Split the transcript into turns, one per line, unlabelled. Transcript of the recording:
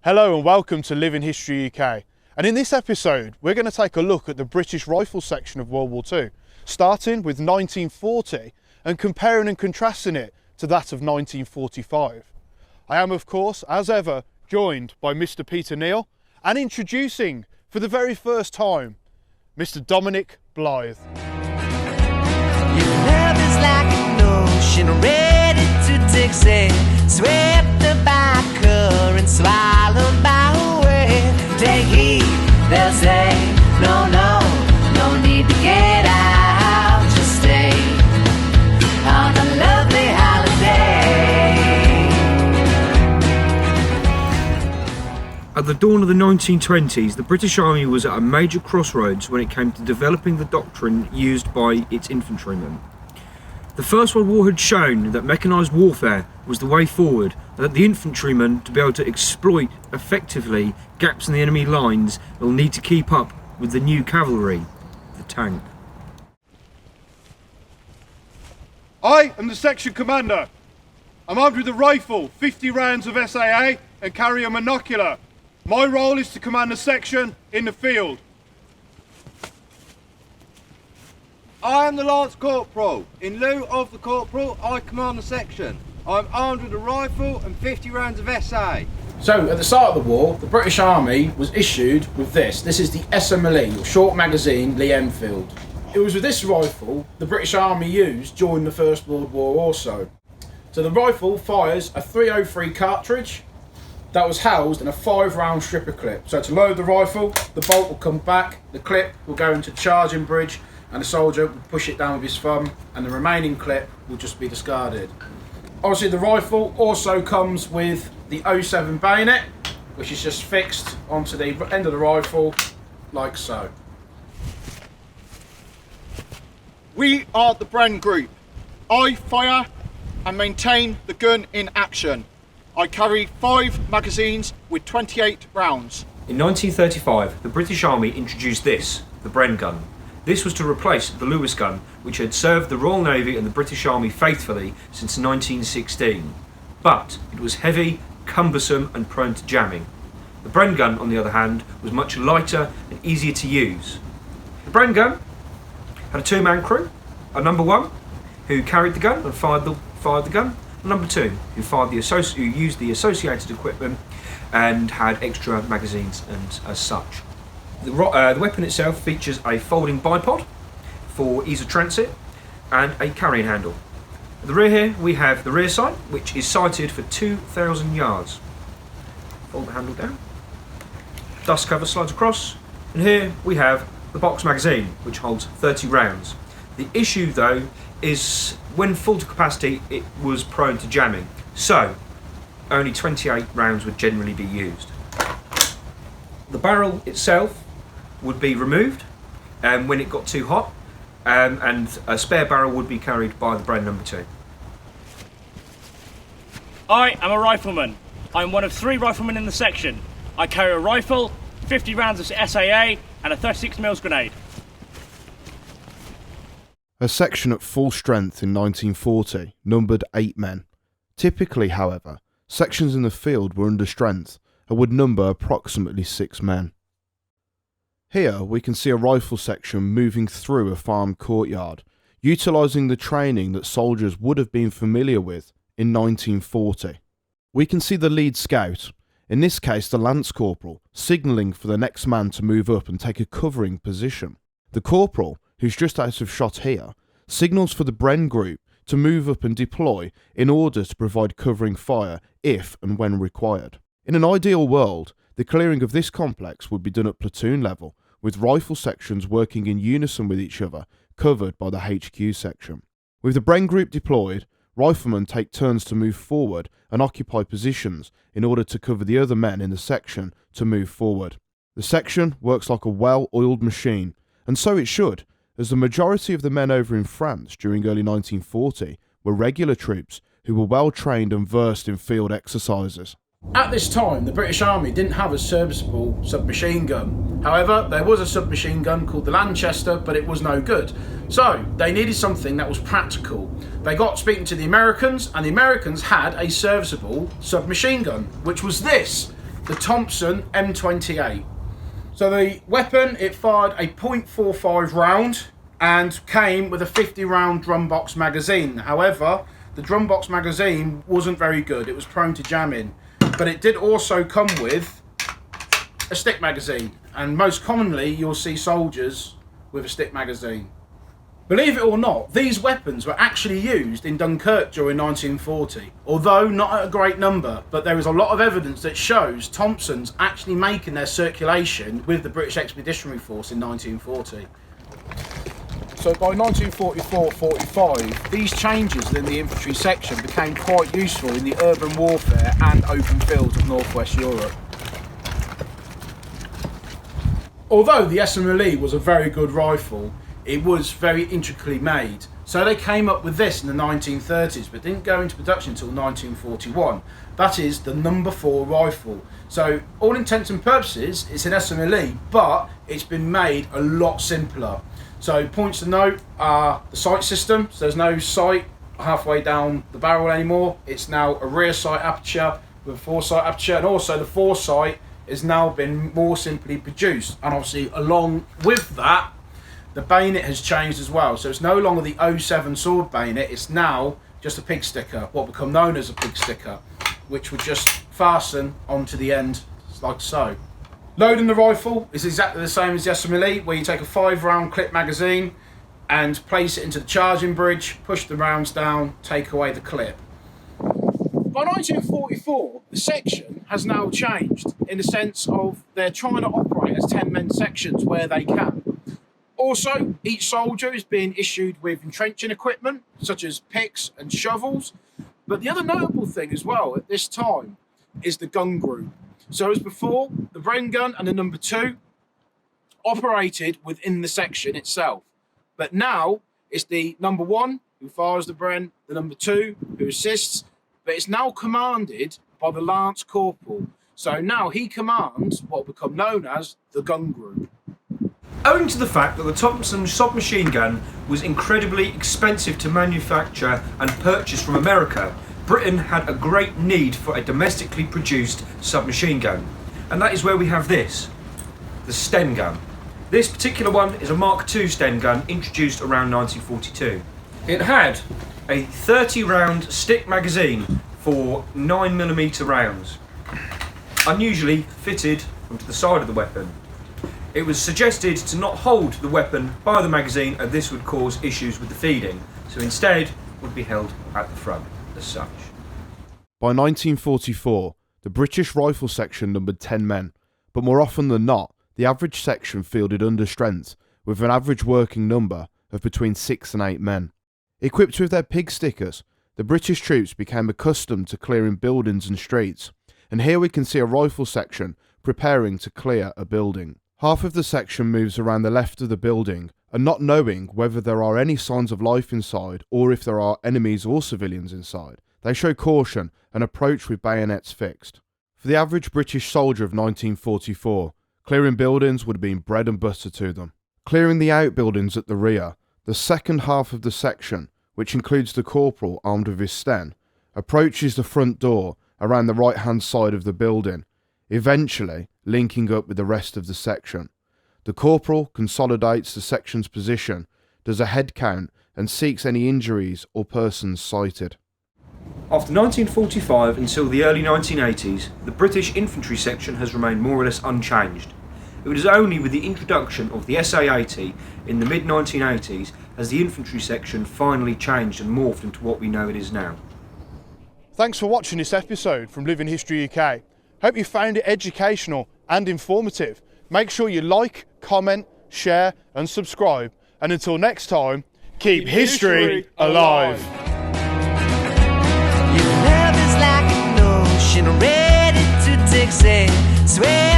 Hello and welcome to Living History UK. And in this episode, we're going to take a look at the British rifle section of World War II, starting with 1940 and comparing and contrasting it to that of 1945. I am, of course, as ever, joined by Mr. Peter Neal and introducing, for the very first time, Mr. Dominic Blythe.
Your love is like an ocean ready to take sail, swept by current, swallowed by a wave. Take heed, they'll say, no, no need to get out, just stay on a lovely holiday.
At the dawn of the 1920s, the British Army was at a major crossroads when it came to developing the doctrine used by its infantrymen. The First World War had shown that mechanised warfare was the way forward, and that the infantrymen, to be able to exploit effectively gaps in the enemy lines, will need to keep up with the new cavalry, the tank.
I am the section commander. I'm armed with a rifle, 50 rounds of SAA and carry a monocular. My role is to command the section in the field.
I am the Lance Corporal. In lieu of the Corporal, I command the section. I'm armed with a rifle and 50 rounds of SA.
So, at the start of the war, the British Army was issued with this. This is the SMLE, or Short Magazine Lee Enfield. It was with this rifle the British Army used during the First World War also. So the rifle fires a .303 cartridge that was housed in a 5-round stripper clip. So to load the rifle, the bolt will come back, the clip will go into the charging bridge, and the soldier will push it down with his thumb, and the remaining clip will just be discarded. Obviously the rifle also comes with the 07 bayonet, which is just fixed onto the end of the rifle, like so.
We are the Bren Group. I fire and maintain the gun in action. I carry 5 magazines with 28 rounds.
In 1935, the British Army introduced this, the Bren Gun. This was to replace the Lewis gun, which had served the Royal Navy and the British Army faithfully since 1916. But it was heavy, cumbersome and prone to jamming. The Bren gun, on the other hand, was much lighter and easier to use. The Bren gun had a 2-man crew, a number 1 who carried the gun and fired the gun, and number 2 who used the associated equipment and had extra magazines and as such. The weapon itself features a folding bipod for ease of transit and a carrying handle. At the rear here we have the rear sight, which is sighted for 2,000 yards. Fold the handle down, dust cover slides across, and here we have the box magazine, which holds 30 rounds. The issue though is when full to capacity it was prone to jamming, so only 28 rounds would generally be used. The barrel itself would be removed when it got too hot, and a spare barrel would be carried by the Bren number 2.
I am a rifleman. I am one of 3 riflemen in the section. I carry a rifle, 50 rounds of SAA and a 36mm grenade.
A section at full strength in 1940 numbered 8 men. Typically, however, sections in the field were under strength and would number approximately 6 men. Here we can see a rifle section moving through a farm courtyard, utilising the training that soldiers would have been familiar with in 1940. We can see the lead scout, in this case the lance corporal, signalling for the next man to move up and take a covering position. The corporal, who's just out of shot here, signals for the Bren group to move up and deploy in order to provide covering fire if and when required. In an ideal world, the clearing of this complex would be done at platoon level, with rifle sections working in unison with each other, covered by the HQ section. With the Bren group deployed, riflemen take turns to move forward and occupy positions in order to cover the other men in the section to move forward. The section works like a well-oiled machine, and so it should, as the majority of the men over in France during early 1940 were regular troops who were well trained and versed in field exercises.
At this time, the British Army didn't have a serviceable submachine gun. However, there was a submachine gun called the Lanchester, but it was no good. So, they needed something that was practical. They got speaking to the Americans, and the Americans had a serviceable submachine gun, which was this. the Thompson M28. So the weapon, it fired a .45 round and came with a 50 round drum box magazine. However, the drum box magazine wasn't very good. It was prone to jamming, but it did also come with a stick magazine, and most commonly you'll see soldiers with a stick magazine. Believe it or not, these weapons were actually used in Dunkirk during 1940, although not at a great number, but there is a lot of evidence that shows Thompsons actually making their circulation with the British Expeditionary Force in 1940. So by 1944-45, these changes within the infantry section became quite useful in the urban warfare and open fields of northwest Europe. Although the SMLE was a very good rifle, it was very intricately made. So they came up with this in the 1930s, but didn't go into production until 1941. That is the number 4 rifle. So all intents and purposes, it's an SMLE, but it's been made a lot simpler. So points to note are the sight system. So there's no sight halfway down the barrel anymore. It's now a rear sight aperture with a foresight aperture, and also the foresight has now been more simply produced. And obviously along with that, the bayonet has changed as well. So it's no longer the 07 sword bayonet, it's now just a pig sticker, what become known as a pig sticker, which would just fasten onto the end like so. Loading the rifle is exactly the same as the SMLE, where you take a 5 round clip magazine and place it into the charging bridge, push the rounds down, take away the clip. By 1944, the section has now changed in the sense of they're trying to operate as 10-men sections where they can. Also, each soldier is being issued with entrenching equipment, such as picks and shovels. But the other notable thing as well at this time is the gun group. So as before, the Bren Gun and the number 2 operated within the section itself. But now, it's the number 1 who fires the Bren, the number 2 who assists, but it's now commanded by the Lance Corporal. So now he commands what will become known as the gun group.
Owing to the fact that the Thompson submachine gun was incredibly expensive to manufacture and purchase from America, Britain had a great need for a domestically produced submachine gun. And that is where we have this, the Sten gun. This particular one is a Mark II Sten gun introduced around 1942. It had a 30 round stick magazine for 9mm rounds, unusually fitted onto the side of the weapon. It was suggested to not hold the weapon by the magazine, as this would cause issues with the feeding, so instead would be held at the front as such.
By 1944, the British rifle section numbered 10 men, but more often than not, the average section fielded under strength, with an average working number of between 6 and 8 men. Equipped with their pig stickers, the British troops became accustomed to clearing buildings and streets, and here we can see a rifle section preparing to clear a building. Half of the section moves around the left of the building, and not knowing whether there are any signs of life inside or if there are enemies or civilians inside, they show caution and approach with bayonets fixed. For the average British soldier of 1944, clearing buildings would have been bread and butter to them. Clearing the outbuildings at the rear, the second half of the section, which includes the corporal armed with his Sten, approaches the front door around the right hand side of the building, eventually linking up with the rest of the section. The corporal consolidates the section's position, does a head count, and seeks any injuries or persons sighted.
After 1945 until the early 1980s, the British infantry section has remained more or less unchanged. It was only with the introduction of the SA-80 in the mid-1980s as the infantry section finally changed and morphed into what we know it is now.
Thanks for watching this episode from Living History UK. Hope you found it educational and informative. Make sure you like, comment, share and subscribe. And until next time, keep history alive.
Your love is like an ocean ready to take sail. Swear